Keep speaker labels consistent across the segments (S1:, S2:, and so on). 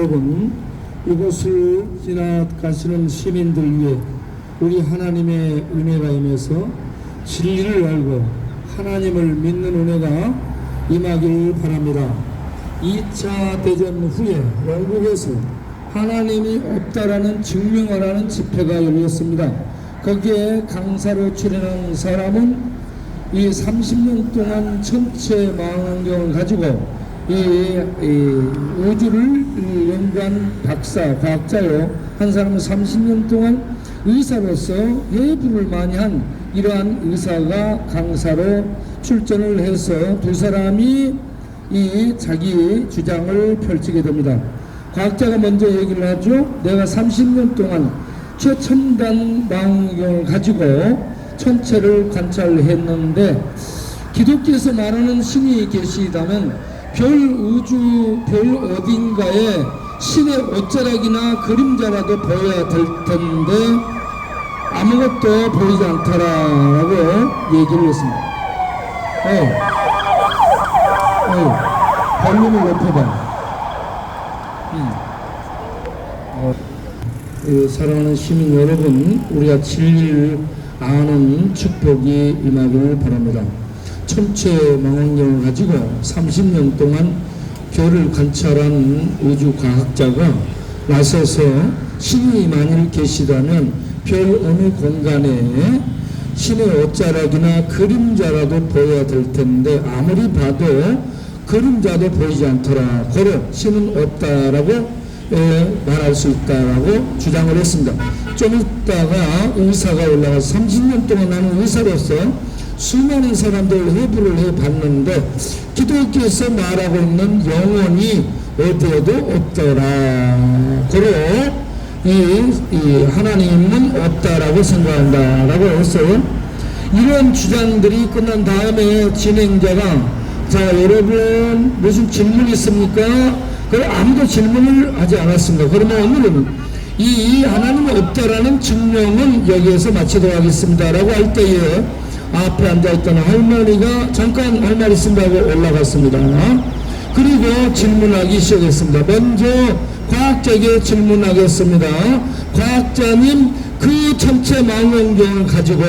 S1: 여러분, 이곳을 지나가시는 시민들 위해 우리 하나님의 은혜가 임해서 진리를 알고 하나님을 믿는 은혜가 임하길 바랍니다. 2차 대전 후에 영국에서 하나님이 없다라는 증명하라는 집회가 열렸습니다. 거기에 강사로 출연한 사람은 이 30년 동안 천체 망원경을 가지고 이 우주를 연구한 박사, 과학자요. 한 사람은 30년 동안 의사로서 해부를 많이 한 이러한 의사가 강사로 출전을 해서 두 사람이 이 자기 주장을 펼치게 됩니다. 과학자가 먼저 얘기를 하죠. 내가 30년 동안 최첨단 망원경을 가지고 천체를 관찰했는데 기독교에서 말하는 신이 계시다면 별 우주 별 어딘가에 신의 옷자락이나 그림자라도 보여야 될 텐데 아무것도 보이지 않더라라고 얘기를 했습니다. 볼륨을 높여봐. 사랑하는 시민 여러분, 우리가 진리를 아는 축복이 임하기를 바랍니다. 천체 망원경을 가지고 30년 동안 별을 관찰한 우주 과학자가 나서서 신이 만일 계시다면 별 어느 공간에 신의 옷자락이나 그림자라도 보여야 될 텐데 아무리 봐도 그림자도 보이지 않더라. 고로 신은 없다라고 말할 수 있다라고 주장을 했습니다. 좀 있다가 의사가 올라가서 30년 동안 나는 의사로서 수많은 사람들 해부를 해봤는데 기독교에서 말하고 있는 영혼이 어디에도 없더라. 고로 이 하나님은 없다라고 생각한다라고 했어요. 이런 주장들이 끝난 다음에 진행자가 자, 여러분 무슨 질문 있습니까? 그걸 아무도 질문을 하지 않았습니다. 그러면 오늘은 이 하나님은 없다라는 증명은 여기에서 마치도록 하겠습니다 라고 할 때에 앞에 앉아있던 할머니가 잠깐 할 말 있습니다 하고 올라갔습니다. 그리고 질문하기 시작했습니다. 먼저 과학자에게 질문하겠습니다. 과학자님, 그 천체 망원경을 가지고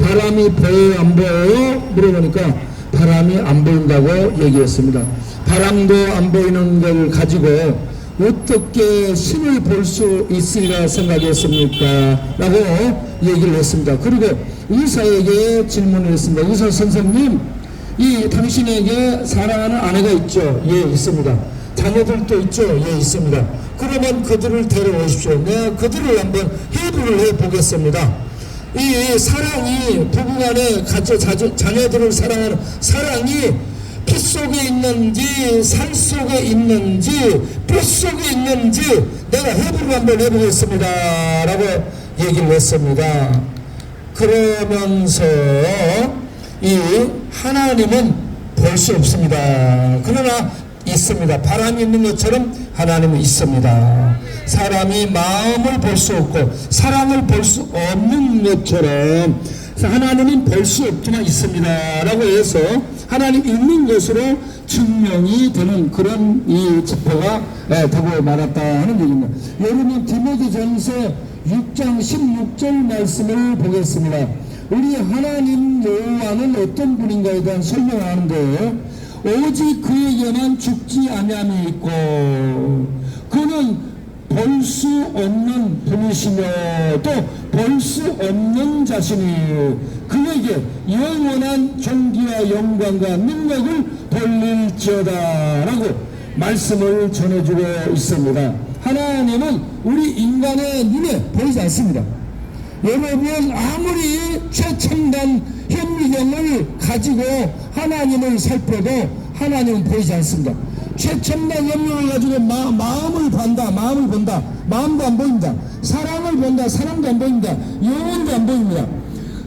S1: 바람이 보여요 안 보여요? 물어보니까 바람이 안 보인다고 얘기했습니다. 바람도 안 보이는 걸 가지고 어떻게 신을 볼 수 있으리라 생각했습니까? 라고 얘기를 했습니다. 그리고 의사에게 질문을 했습니다. 의사 선생님, 이 당신에게 사랑하는 아내가 있죠? 예, 있습니다. 자녀들도 있죠? 예, 있습니다. 그러면 그들을 데려오십시오. 내가 그들을 한번 해부를 해보겠습니다. 이 사랑이 부부간에 자녀들을 사랑하는 사랑이 피 속에 있는지 살 속에 있는지 뼈 속에 있는지 내가 해부를 한번 해보겠습니다 라고 얘기를 했습니다. 그러면서 이 하나님은 볼 수 없습니다. 그러나 있습니다. 바람이 있는 것처럼 하나님은 있습니다. 사람이 마음을 볼 수 없고 사랑을 볼 수 없는 것처럼 하나님은 볼 수 없지만 있습니다 라고 해서 하나님 있는 것으로 증명이 되는 그런 이 집회가 되고 말았다 하는 얘기입니다. 여러분 디모데전서 6장 16절 말씀을 보겠습니다. 우리 하나님 여호와는 어떤 분인가에 대한 설명을 하는데 오직 그에게만 죽지 아니함이 있고 그는 볼 수 없는 분이시며 또 볼 수 없는 자신이요 그에게 영원한 존귀와 영광과 능력을 돌릴지어다 라고 말씀을 전해주고 있습니다. 하나님은 우리 인간의 눈에 보이지 않습니다. 여러분 아무리 최첨단 현미경을 가지고 하나님을 살펴도 하나님은 보이지 않습니다. 최첨단 현미경을 가지고 마음을 본다, 마음을 본다, 마음도 안 보입니다. 사랑을 본다, 사랑도 안 보입니다. 영혼도 안 보입니다.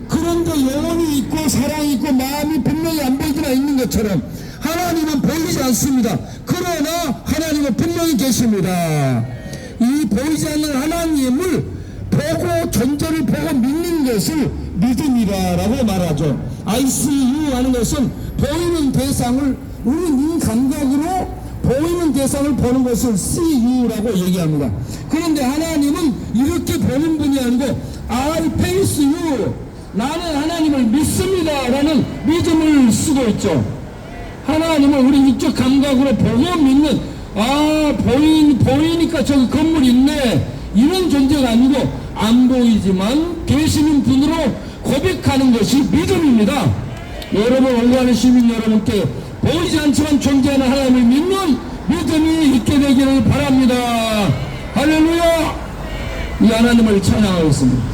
S1: 그런데 영혼이 있고 사랑이 있고 마음이 분명히 안 보이거나 있는 것처럼 하나님은 보이지 않습니다. 그러나 하나님은 분명히 계십니다. 이 보이지 않는 하나님을 보고 존재를 보고 믿는 것을 믿음이라고 말하죠. ICU 하는 것은 보이는 대상을 우리 눈 감각으로 보이는 대상을 보는 것을 see you라고 얘기합니다. 그런데 하나님은 이렇게 보는 분이 아니고 I face you, 나는 하나님을 믿습니다라는 믿음을 쓰고 있죠. 하나님을 우리 육적 감각으로 보고 믿는, 보이니까 저기 건물 있네, 이런 존재가 아니고 안 보이지만 계시는 분으로 고백하는 것이 믿음입니다. 여러분, 올가는 시민 여러분께 보이지 않지만 존재하는 하나님을 믿는 믿음이 있게 되기를 바랍니다. 할렐루야! 이 하나님을 찬양하겠습니다.